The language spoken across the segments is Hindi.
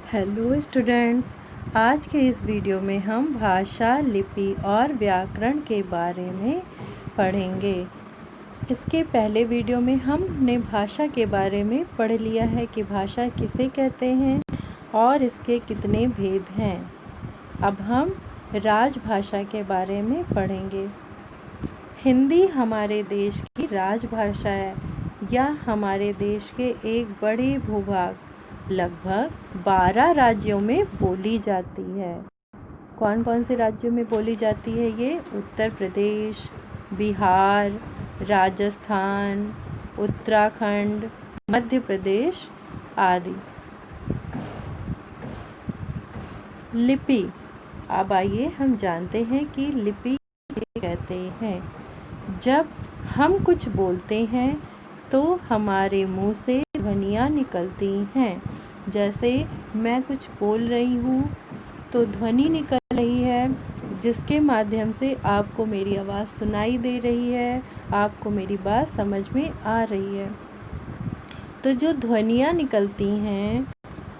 हेलो स्टूडेंट्स, आज के इस वीडियो में हम भाषा, लिपि और व्याकरण के बारे में पढ़ेंगे। इसके पहले वीडियो में हमने भाषा के बारे में पढ़ लिया है कि भाषा किसे कहते हैं और इसके कितने भेद हैं। अब हम राजभाषा के बारे में पढ़ेंगे। हिंदी हमारे देश की राजभाषा है। यह हमारे देश के एक बड़े भूभाग लगभग 12 राज्यों में बोली जाती है। कौन कौन से राज्यों में बोली जाती है ये? उत्तर प्रदेश, बिहार, राजस्थान, उत्तराखंड, मध्य प्रदेश आदि। लिपि। अब आइए हम जानते हैं कि लिपि किसे कहते हैं। जब हम कुछ बोलते हैं तो हमारे मुंह से ध्वनियाँ निकलती हैं। जैसे मैं कुछ बोल रही हूँ तो ध्वनि निकल रही है, जिसके माध्यम से आपको मेरी आवाज़ सुनाई दे रही है, आपको मेरी बात समझ में आ रही है। तो जो ध्वनियाँ निकलती हैं,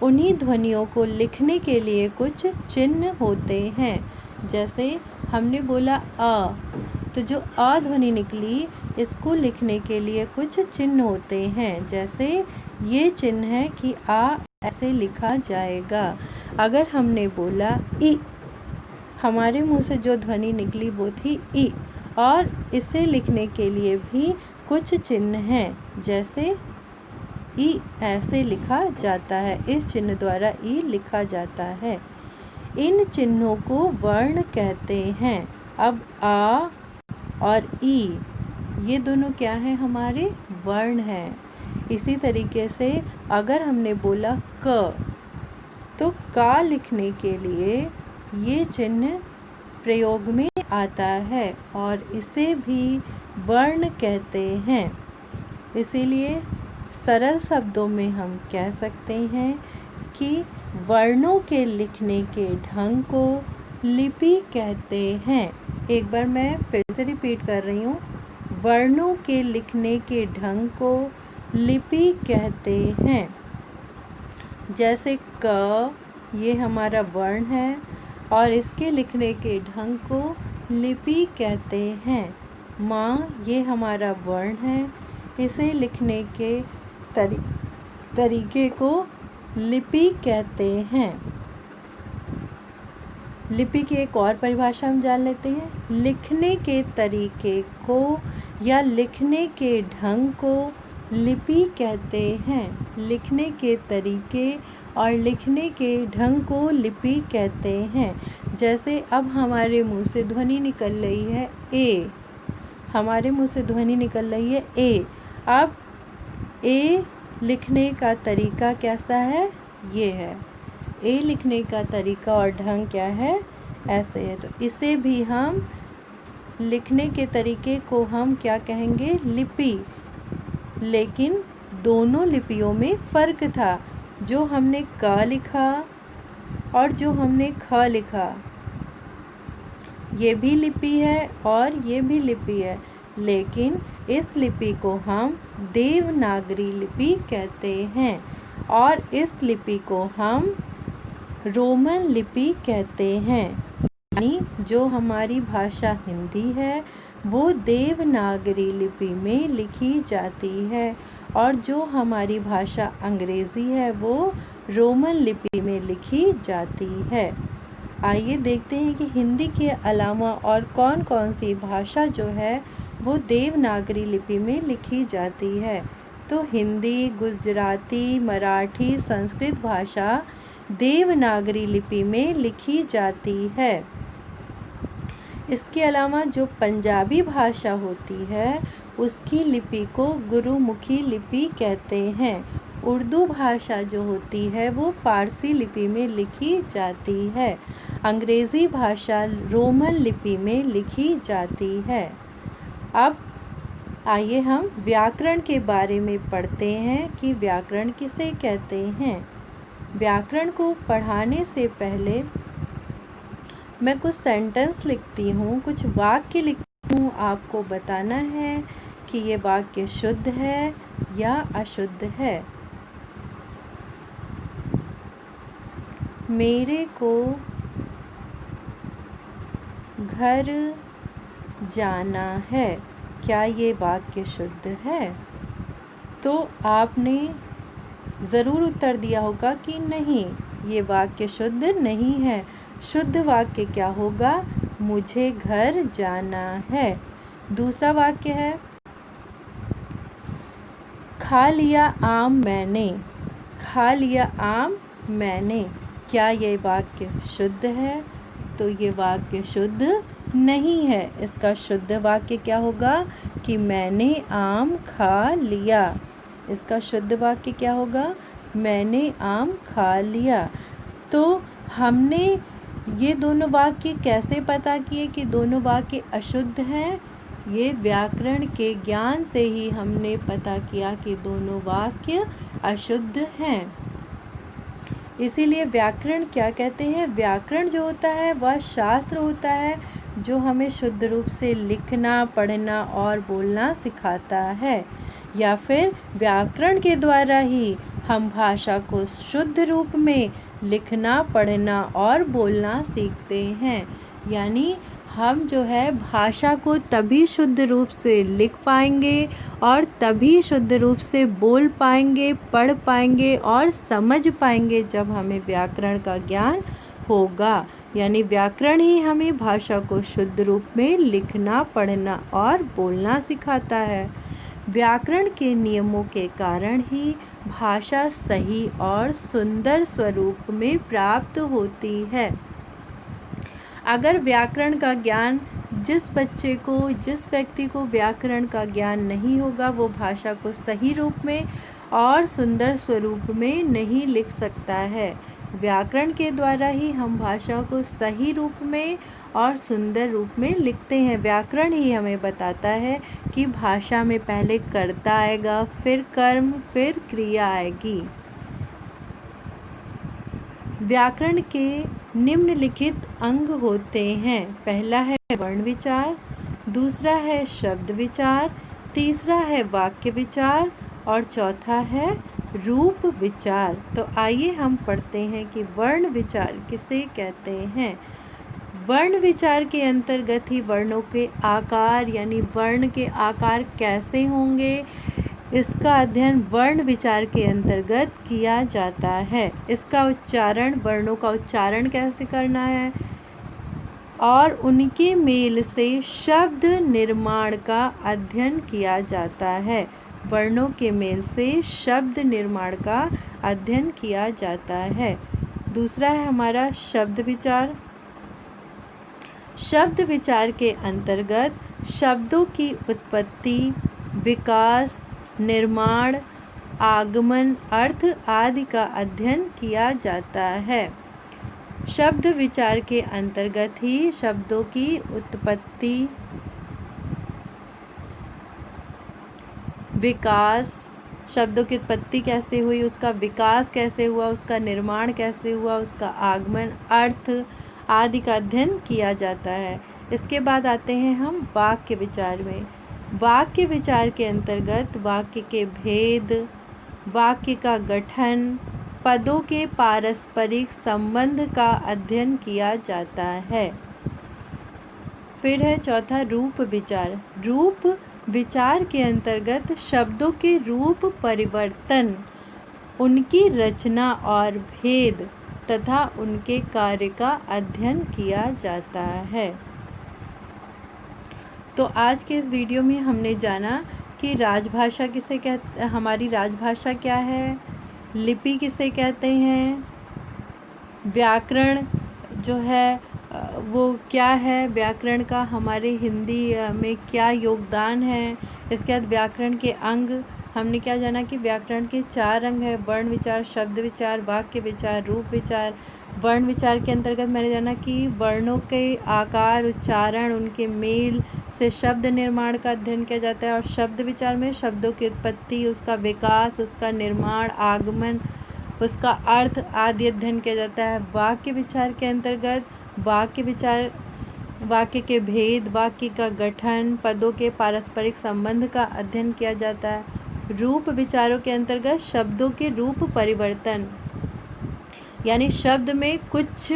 उन्हीं ध्वनियों को लिखने के लिए कुछ चिन्ह होते हैं। जैसे हमने बोला अ, तो जो अ ध्वनि निकली, इसको लिखने के लिए कुछ चिन्ह होते हैं। जैसे ये चिन्ह है कि आ ऐसे लिखा जाएगा। अगर हमने बोला ई, हमारे मुंह से जो ध्वनि निकली वो थी ई, और इसे लिखने के लिए भी कुछ चिन्ह हैं। जैसे ई ऐसे लिखा जाता है, इस चिन्ह द्वारा ई लिखा जाता है। इन चिन्हों को वर्ण कहते हैं। अब आ और ई, ये दोनों क्या हैं? हमारे वर्ण हैं। इसी तरीके से अगर हमने बोला क, तो का लिखने के लिए ये चिन्ह प्रयोग में आता है और इसे भी वर्ण कहते हैं। इसीलिए सरल शब्दों में हम कह सकते हैं कि वर्णों के लिखने के ढंग को लिपि कहते हैं। एक बार मैं फिर से रिपीट कर रही हूँ। वर्णों के लिखने के ढंग को लिपि कहते हैं। जैसे क, ये हमारा वर्ण है और इसके लिखने के ढंग को लिपि कहते हैं। माँ, ये हमारा वर्ण है, इसे लिखने के तरीके को लिपि कहते हैं। लिपि की एक और परिभाषा हम जान लेते हैं। लिखने के तरीके को या लिखने के ढंग को लिपि कहते हैं। लिखने के तरीके और लिखने के ढंग को लिपि कहते हैं। जैसे अब हमारे मुंह से ध्वनि निकल रही है ए, हमारे मुंह से ध्वनि निकल रही है ए। अब ए लिखने का तरीका कैसा है? ये है। ए लिखने का तरीका और ढंग क्या है? ऐसे है। तो इसे भी हम लिखने के तरीके को हम क्या कहेंगे? लिपि। लेकिन दोनों लिपियों में फ़र्क था। जो हमने क लिखा और जो हमने ख लिखा, ये भी लिपि है और ये भी लिपि है। लेकिन इस लिपि को हम देवनागरी लिपि कहते हैं और इस लिपि को हम रोमन लिपि कहते हैं। यानी जो हमारी भाषा हिंदी है वो देवनागरी लिपि में लिखी जाती है और जो हमारी भाषा अंग्रेज़ी है वो रोमन लिपि में लिखी जाती है। आइए देखते हैं कि हिंदी के अलावा और कौन कौन सी भाषा जो है वो देवनागरी लिपि में लिखी जाती है। तो हिंदी, गुजराती, मराठी, संस्कृत भाषा देवनागरी लिपि में लिखी जाती है। इसके अलावा जो पंजाबी भाषा होती है उसकी लिपि को गुरुमुखी लिपि कहते हैं। उर्दू भाषा जो होती है वो फ़ारसी लिपि में लिखी जाती है। अंग्रेज़ी भाषा रोमन लिपि में लिखी जाती है। अब आइए हम व्याकरण के बारे में पढ़ते हैं कि व्याकरण किसे कहते हैं। व्याकरण को पढ़ाने से पहले मैं कुछ सेंटेंस लिखती हूँ, कुछ वाक्य लिखती हूँ। आपको बताना है कि ये वाक्य शुद्ध है या अशुद्ध है। मेरे को घर जाना है। क्या ये वाक्य शुद्ध है? तो आपने ज़रूर उत्तर दिया होगा कि नहीं, ये वाक्य शुद्ध नहीं है। शुद्ध वाक्य क्या होगा? मुझे घर जाना है। दूसरा वाक्य है, खा लिया आम मैंने। खा लिया आम मैंने। क्या ये वाक्य शुद्ध है? तो ये वाक्य शुद्ध नहीं है। इसका शुद्ध वाक्य क्या होगा कि मैंने आम खा लिया। इसका शुद्ध वाक्य क्या होगा? मैंने आम खा लिया। तो हमने ये दोनों वाक्य कैसे पता किए कि दोनों वाक्य अशुद्ध हैं? ये व्याकरण के ज्ञान से ही हमने पता किया कि दोनों वाक्य अशुद्ध हैं। इसीलिए व्याकरण क्या कहते हैं? व्याकरण जो होता है वह शास्त्र होता है जो हमें शुद्ध रूप से लिखना, पढ़ना और बोलना सिखाता है, या फिर व्याकरण के द्वारा ही हम भाषा को शुद्ध रूप में लिखना, पढ़ना और बोलना सीखते हैं। यानी हम जो है भाषा को तभी शुद्ध रूप से लिख पाएंगे और तभी शुद्ध रूप से बोल पाएंगे, पढ़ पाएंगे और समझ पाएंगे जब हमें व्याकरण का ज्ञान होगा। यानी व्याकरण ही हमें भाषा को शुद्ध रूप में लिखना, पढ़ना और बोलना सिखाता है। व्याकरण के नियमों के कारण ही भाषा सही और सुंदर स्वरूप में प्राप्त होती है। अगर व्याकरण का ज्ञान जिस बच्चे को, जिस व्यक्ति को व्याकरण का ज्ञान नहीं होगा, वो भाषा को सही रूप में और सुंदर स्वरूप में नहीं लिख सकता है। व्याकरण के द्वारा ही हम भाषा को सही रूप में और सुंदर रूप में लिखते हैं। व्याकरण ही हमें बताता है कि भाषा में पहले कर्ता आएगा, फिर कर्म, फिर क्रिया आएगी। व्याकरण के निम्नलिखित अंग होते हैं। पहला है वर्ण विचार, दूसरा है शब्द विचार, तीसरा है वाक्य विचार और चौथा है रूप विचार। तो आइए हम पढ़ते हैं कि वर्ण विचार किसे कहते हैं। वर्ण विचार के अंतर्गत ही वर्णों के आकार, यानी वर्ण के आकार कैसे होंगे, इसका अध्ययन वर्ण विचार के अंतर्गत किया जाता है। इसका उच्चारण, वर्णों का उच्चारण कैसे करना है और उनके मेल से शब्द निर्माण का अध्ययन किया जाता है। वर्णों के मेल से शब्द निर्माण का अध्ययन किया जाता है। दूसरा है हमारा शब्द विचार। शब्द विचार के अंतर्गत शब्दों की उत्पत्ति, विकास, निर्माण, आगमन, अर्थ आदि का अध्ययन किया जाता है। शब्द विचार के अंतर्गत ही शब्दों की उत्पत्ति, विकास, शब्दों की उत्पत्ति कैसे हुई, उसका विकास कैसे हुआ, उसका निर्माण कैसे हुआ, उसका आगमन, अर्थ आदि का अध्ययन किया जाता है। इसके बाद आते हैं हम वाक्य विचार में। वाक्य विचार के अंतर्गत वाक्य के भेद, वाक्य का गठन, पदों के पारस्परिक संबंध का अध्ययन किया जाता है। फिर है चौथा रूप विचार। रूप विचार के अंतर्गत शब्दों के रूप परिवर्तन, उनकी रचना और भेद तथा उनके कार्य का अध्ययन किया जाता है। तो आज के इस वीडियो में हमने जाना कि राजभाषा किसे कहते, हमारी राजभाषा क्या है, लिपि किसे कहते हैं, व्याकरण जो है वो क्या है, व्याकरण का हमारे हिंदी में क्या योगदान है। इसके बाद व्याकरण के अंग हमने क्या जाना कि व्याकरण के 4 अंग है, वर्ण विचार, शब्द विचार, वाक्य विचार, रूप विचार। वर्ण विचार के अंतर्गत मैंने जाना कि वर्णों के आकार, उच्चारण, उनके मेल से शब्द निर्माण का अध्ययन किया जाता है। और शब्द विचार में शब्दों की उत्पत्ति, उसका विकास, उसका निर्माण, आगमन, उसका अर्थ आदि अध्ययन किया जाता है। वाक्य विचार के अंतर्गत वाक्य विचार, वाक्य के भेद, वाक्य का गठन, पदों के पारस्परिक संबंध का अध्ययन किया जाता है। रूप विचारों के अंतर्गत शब्दों के रूप परिवर्तन, यानी शब्द में कुछ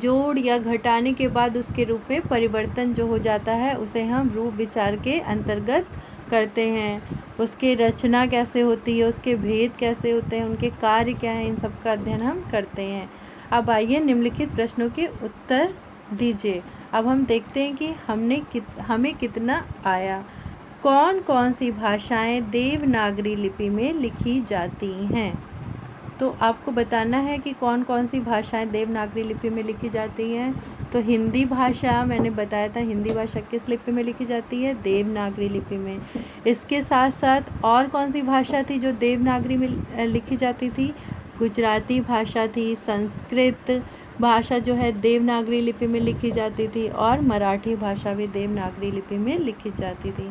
जोड़ या घटाने के बाद उसके रूप में परिवर्तन जो हो जाता है उसे हम रूप विचार के अंतर्गत करते हैं। उसकी रचना कैसे होती है, उसके भेद कैसे होते हैं, उनके कार्य क्या हैं, इन सब का अध्ययन हम करते हैं। अब आइए निम्नलिखित प्रश्नों के उत्तर दीजिए। अब हम देखते हैं कि हमें कितना आया। कौन कौन सी भाषाएं देवनागरी लिपि में लिखी जाती हैं? तो आपको बताना है कि कौन कौन सी भाषाएं देवनागरी लिपि में लिखी जाती हैं। तो हिंदी भाषा मैंने बताया था, हिंदी भाषा किस लिपि में लिखी जाती है? देवनागरी लिपि में। इसके साथ साथ और कौन सी भाषा थी जो देवनागरी में लिखी जाती थी? गुजराती भाषा थी, संस्कृत भाषा जो है देवनागरी लिपि में लिखी जाती थी, और मराठी भाषा भी देवनागरी लिपि में लिखी जाती थी।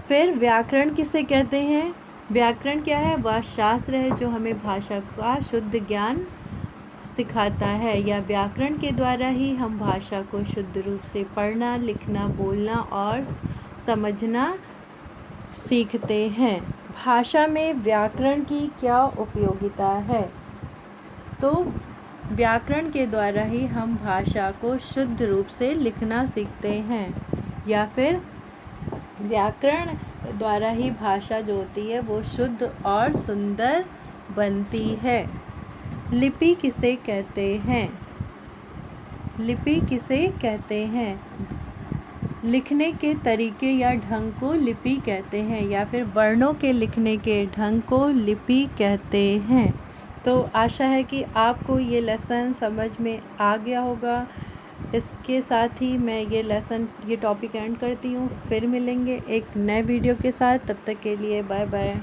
फिर व्याकरण किसे कहते हैं? व्याकरण क्या है? वह शास्त्र है जो हमें भाषा का शुद्ध ज्ञान सिखाता है, या व्याकरण के द्वारा ही हम भाषा को शुद्ध रूप से पढ़ना, लिखना, बोलना और समझना सीखते हैं। भाषा में व्याकरण की क्या उपयोगिता है? तो व्याकरण के द्वारा ही हम भाषा को शुद्ध रूप से लिखना सीखते हैं, या फिर व्याकरण द्वारा ही भाषा जो होती है वो शुद्ध और सुंदर बनती है। लिपि किसे कहते हैं? लिपि किसे कहते हैं? लिखने के तरीके या ढंग को लिपि कहते हैं, या फिर वर्णों के लिखने के ढंग को लिपि कहते हैं। तो आशा है कि आपको ये लेसन समझ में आ गया होगा। इसके साथ ही मैं ये टॉपिक एंड करती हूँ। फिर मिलेंगे एक नए वीडियो के साथ। तब तक के लिए बाय बाय।